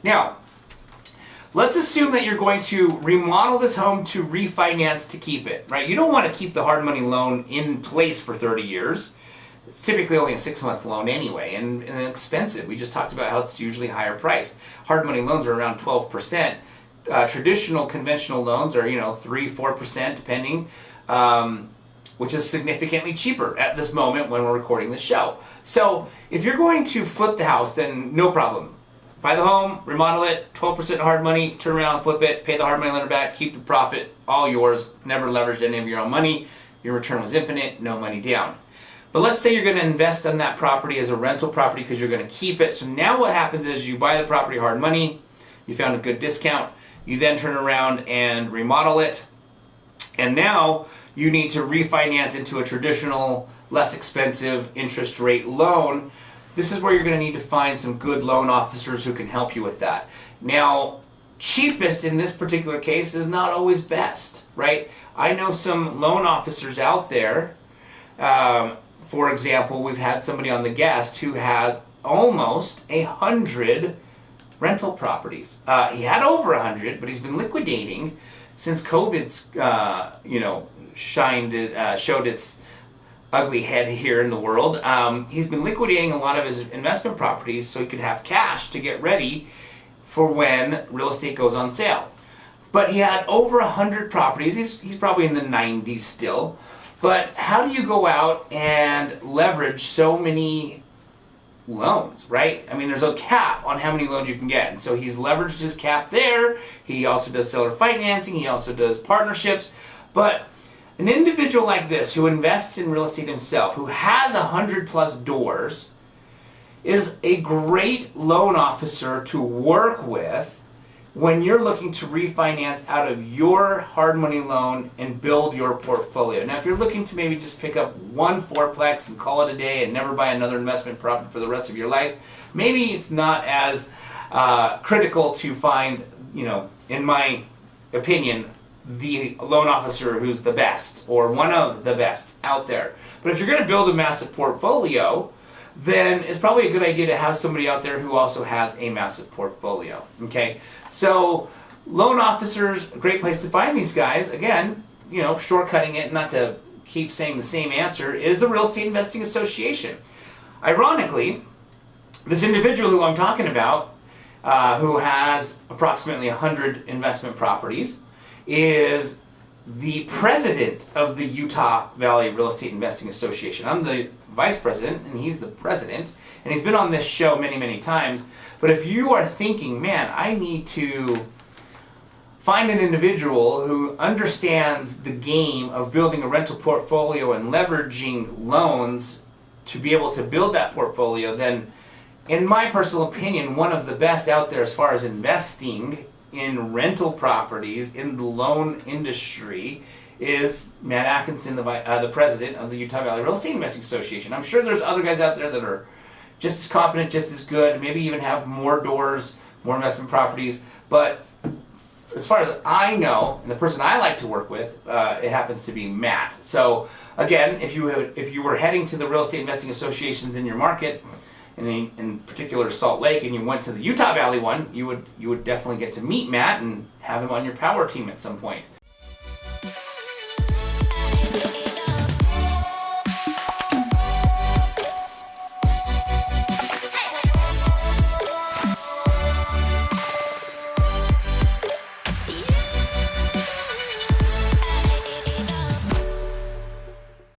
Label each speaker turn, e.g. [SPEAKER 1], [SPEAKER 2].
[SPEAKER 1] Now, let's assume that you're going to remodel this home to refinance to keep it, right? You don't want to keep the hard money loan in place for 30 years. It's typically only a 6-month loan anyway, and expensive. We just talked about how it's usually higher priced. Hard money loans are around 12%. Traditional conventional loans are, 3-4% depending, which is significantly cheaper at this moment when we're recording the show. So if you're going to flip the house, then no problem. Buy the home, remodel it, 12% hard money, turn around, flip it, pay the hard money lender back, keep the profit, all yours, never leveraged any of your own money. Your return was infinite, no money down. But let's say you're going to invest in that property as a rental property because you're going to keep it. So now what happens is you buy the property hard money, you found a good discount, you then turn around and remodel it, and now you need to refinance into a traditional, less expensive interest rate loan. This is where you're going to need to find some good loan officers who can help you with that. Now, cheapest in this particular case is not always best, right? I know some loan officers out there. For example, we've had somebody on the guest who has almost 100 rental properties. He had over 100, but he's been liquidating since COVID's, showed its ugly head here in the world. He's been liquidating a lot of his investment properties so he could have cash to get ready for when real estate goes on sale. But he had over 100 properties. He's probably in the 90s still. But how do you go out and leverage so many loans, right? I mean, there's a cap on how many loans you can get. And so he's leveraged his cap there. He also does seller financing. He also does partnerships. But an individual like this who invests in real estate himself, who has 100+ doors, is a great loan officer to work with when you're looking to refinance out of your hard money loan and build your portfolio. Now, if you're looking to maybe just pick up one fourplex and call it a day and never buy another investment property for the rest of your life, maybe it's not as critical to find, in my opinion, the loan officer who's the best or one of the best out there. But if you're going to build a massive portfolio, then it's probably a good idea to have somebody out there who also has a massive portfolio. Okay, so loan officers, a great place to find these guys. Again, shortcutting it, not to keep saying the same answer, is the Real Estate Investing Association. Ironically, this individual who I'm talking about, who has approximately 100 investment properties, is the president of the Utah Valley Real Estate Investing Association. I'm the vice president and he's the president, and he's been on this show many, many times. But if you are thinking, man, I need to find an individual who understands the game of building a rental portfolio and leveraging loans to be able to build that portfolio, then in my personal opinion, one of the best out there as far as investing in rental properties in the loan industry is Matt Atkinson, the president of the Utah Valley Real Estate Investing Association. I'm sure there's other guys out there that are just as competent, just as good, maybe even have more doors, more investment properties. But as far as I know, and the person I like to work with, it happens to be Matt. So again, if you were heading to the real estate investing associations in your market, in particular Salt Lake, and you went to the Utah Valley one, you would definitely get to meet Matt and have him on your power team at some point.